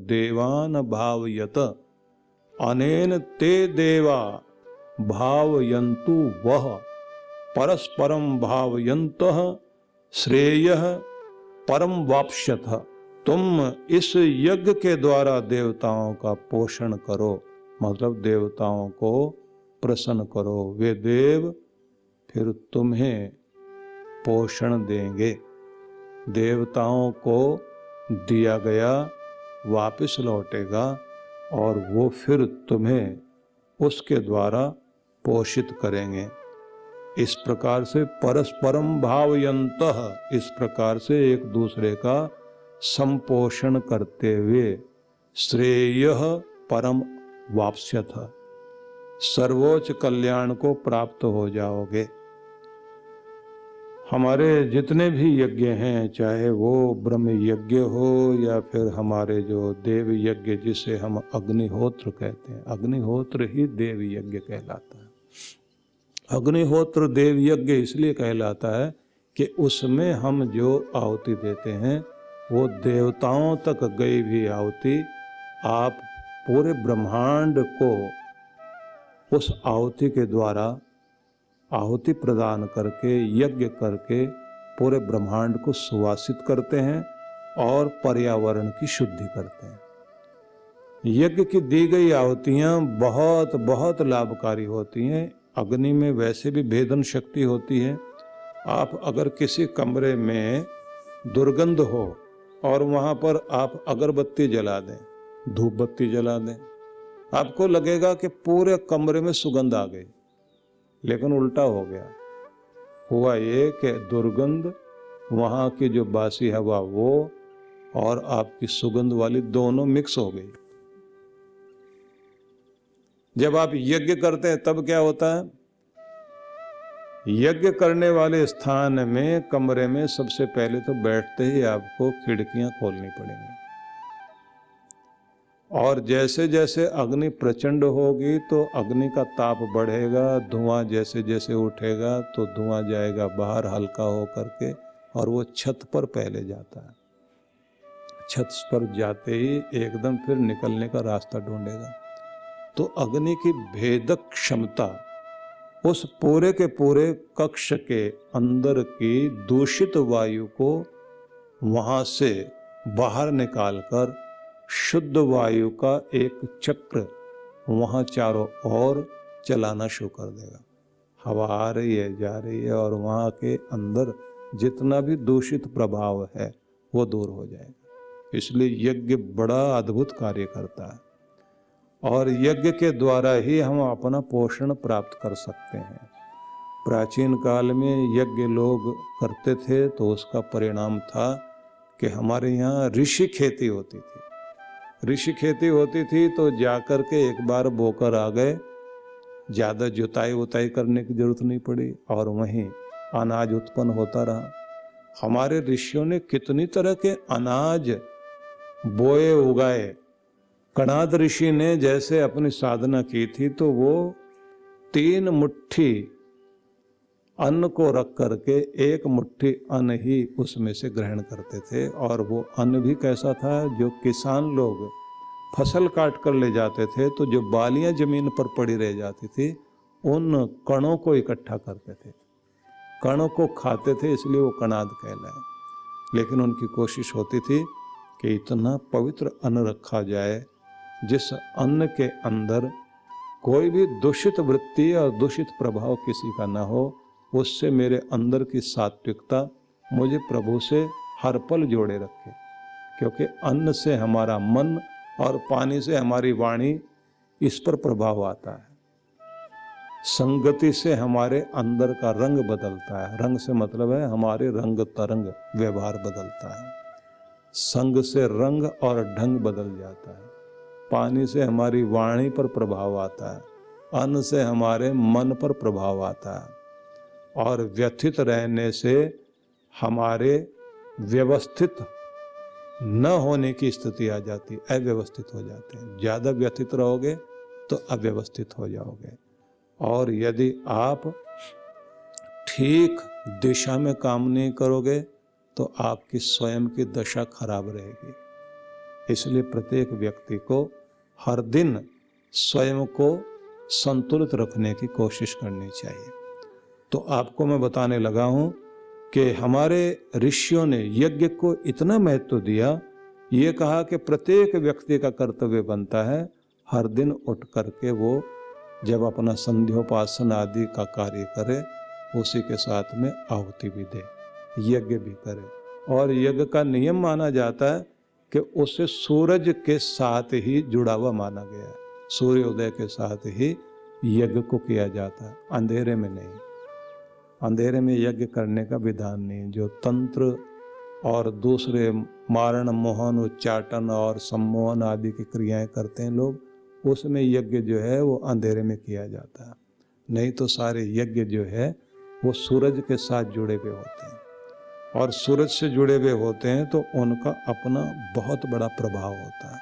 देवान भावयत अनेन ते देवा भावयन्तु वह परस्परम भावयन्तः श्रेयः परम वाप्स्यथ। तुम इस यज्ञ के द्वारा देवताओं का पोषण करो, मतलब देवताओं को प्रसन्न करो, वे देव फिर तुम्हें पोषण देंगे। देवताओं को दिया गया वापस लौटेगा और वो फिर तुम्हें उसके द्वारा पोषित करेंगे। इस प्रकार से परस्परम भावयन्तः, इस प्रकार से एक दूसरे का संपोषण करते हुए श्रेयः परम वाप्स्यथ, सर्वोच्च कल्याण को प्राप्त हो जाओगे। हमारे जितने भी यज्ञ हैं, चाहे वो ब्रह्म यज्ञ हो या फिर हमारे जो देव यज्ञ जिसे हम अग्निहोत्र कहते हैं, अग्निहोत्र ही देव यज्ञ कहलाता है। अग्निहोत्र देव यज्ञ इसलिए कहलाता है कि उसमें हम जो आहुति देते हैं वो देवताओं तक गई भी आहुति आप पूरे ब्रह्मांड को उस आहुति के द्वारा आहुति प्रदान करके यज्ञ करके पूरे ब्रह्मांड को सुवासित करते हैं और पर्यावरण की शुद्धि करते हैं। यज्ञ की दी गई आहुतियाँ बहुत बहुत लाभकारी होती हैं। अग्नि में वैसे भी भेदन शक्ति होती है। आप अगर किसी कमरे में दुर्गंध हो और वहाँ पर आप अगरबत्ती जला दें, धूप बत्ती जला दें, आपको लगेगा कि पूरे कमरे में सुगंध आ गई, लेकिन उल्टा हो गया। हुआ ये कि दुर्गंध, वहाँ की जो बासी हवा वो और आपकी सुगंध वाली दोनों मिक्स हो गई। जब आप यज्ञ करते हैं तब क्या होता है? यज्ञ करने वाले स्थान में, कमरे में सबसे पहले तो बैठते ही आपको खिड़कियां खोलनी पड़ेंगी और जैसे जैसे अग्नि प्रचंड होगी तो अग्नि का ताप बढ़ेगा, धुआं जैसे जैसे उठेगा तो धुआं जाएगा बाहर हल्का हो करके और वो छत पर पहले जाता है। छत पर जाते ही एकदम फिर निकलने का रास्ता ढूंढेगा। तो अग्नि की भेदक क्षमता उस पूरे के पूरे कक्ष के अंदर की दूषित वायु को वहाँ से बाहर निकालकर शुद्ध वायु का एक चक्र वहाँ चारों ओर चलाना शुरू कर देगा। हवा आ रही है, जा रही है और वहाँ के अंदर जितना भी दूषित प्रभाव है वो दूर हो जाएगा। इसलिए यज्ञ बड़ा अद्भुत कार्य करता है और यज्ञ के द्वारा ही हम अपना पोषण प्राप्त कर सकते हैं। प्राचीन काल में यज्ञ लोग करते थे तो उसका परिणाम था कि हमारे यहाँ ऋषि खेती होती थी। ऋषि खेती होती थी तो जाकर के एक बार बोकर आ गए, ज़्यादा जुताई उताई करने की जरूरत नहीं पड़ी और वहीं अनाज उत्पन्न होता रहा। हमारे ऋषियों ने कितनी तरह के अनाज बोए उगाए। कणाद ऋषि ने जैसे अपनी साधना की थी तो वो 3 मुट्ठी अन्न को रख करके 1 मुट्ठी अन्न ही उसमें से ग्रहण करते थे और वो अन्न भी कैसा था, जो किसान लोग फसल काट कर ले जाते थे तो जो बालियां जमीन पर पड़ी रह जाती थी उन कणों को इकट्ठा करते थे, कणों को खाते थे, इसलिए वो कणाद कहलाए। लेकिन उनकी कोशिश होती थी कि इतना पवित्र अन्न रखा जाए जिस अन्न के अंदर कोई भी दूषित वृत्ति और दूषित प्रभाव किसी का ना हो, उससे मेरे अंदर की सात्विकता मुझे प्रभु से हर पल जोड़े रखे। क्योंकि अन्न से हमारा मन और पानी से हमारी वाणी, इस पर प्रभाव आता है। संगति से हमारे अंदर का रंग बदलता है। रंग से मतलब है हमारे रंग तरंग व्यवहार बदलता है। संग से रंग और ढंग बदल जाता है। पानी से हमारी वाणी पर प्रभाव आता है, अन्न से हमारे मन पर प्रभाव आता है और व्यथित रहने से हमारे व्यवस्थित न होने की स्थिति आ जाती, अव्यवस्थित हो जाते हैं। ज़्यादा व्यथित रहोगे तो अव्यवस्थित हो जाओगे और यदि आप ठीक दिशा में काम नहीं करोगे तो आपकी स्वयं की दशा खराब रहेगी। इसलिए प्रत्येक व्यक्ति को हर दिन स्वयं को संतुलित रखने की कोशिश करनी चाहिए। तो आपको मैं बताने लगा हूँ कि हमारे ऋषियों ने यज्ञ को इतना महत्व दिया, ये कहा कि प्रत्येक व्यक्ति का कर्तव्य बनता है हर दिन उठ करके वो जब अपना संध्योपासन आदि का कार्य करे, उसी के साथ में आहुति भी दे, यज्ञ भी करे। और यज्ञ का नियम माना जाता है कि उसे सूरज के साथ ही जुड़ा हुआ माना गया है। सूर्योदय के साथ ही यज्ञ को किया जाता है, अंधेरे में नहीं। अंधेरे में यज्ञ करने का विधान नहीं। जो तंत्र और दूसरे मारण, मोहन, उच्चाटन और सम्मोहन आदि की क्रियाएं करते हैं लोग, उसमें यज्ञ जो है वो अंधेरे में किया जाता है। नहीं तो सारे यज्ञ जो है वो सूरज के साथ जुड़े हुए होते हैं, और सूरज से जुड़े हुए होते हैं तो उनका अपना बहुत बड़ा प्रभाव होता है।